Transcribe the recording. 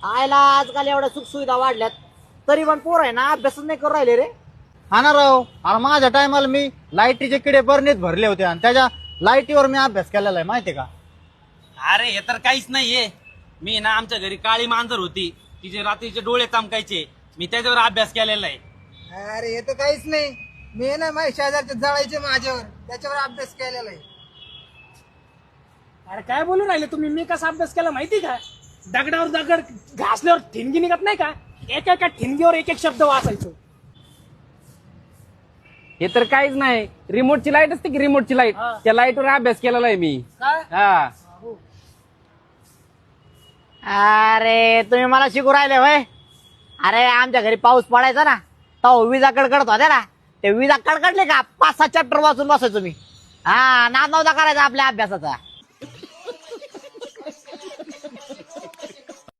आयला आजकाल एवढ्या सुखसुविधा वाढल्यात तरी पण पोर आहे ना अभ्यासच नाही करू राहिले रे. हा ना राव, अरे माझ्या टायमाला मी लाईटीचे किडे बरणीत भरले होते आणि त्याच्या लाईटीवर मी अभ्यास केलेला आहे माहितीये का. अरे हे तर काहीच नाहीये. मी ना आमच्या घरी काळी मांजर होती, तिचे रात्रीचे डोळे चमकायचे, मी त्याच्यावर अभ्यास केलेला आहे. अरे हे तर काहीच नाही. मी ना माझ्या शेजारचे जळायचे माझ्यावर, त्याच्यावर अभ्यास केलेला आहे. अरे काय बोलून राहिले तुम्ही? मी कसा अभ्यास केला माहिती का? दगडावर दगड घासल्यावर ठिणगी निघत नाही का, एका ठिणगीवर एक एक शब्द वाचायचो. हे तर काहीच नाही. रिमोटची लाईट असते की रिमोटची लाईट, त्या लाईटवर अभ्यास केलेला आहे मी. हा अरे तुम्ही मला शिकू राहिले होय. अरे आमच्या घरी पाऊस पडायचा ना तो विजा कडकडत होत्या ना, ते विजा कडकडले का 5-6 चॅप्टर वाचून बसायचो मी. हा नाद नव्हता करायचा आपल्या अभ्यासाचा.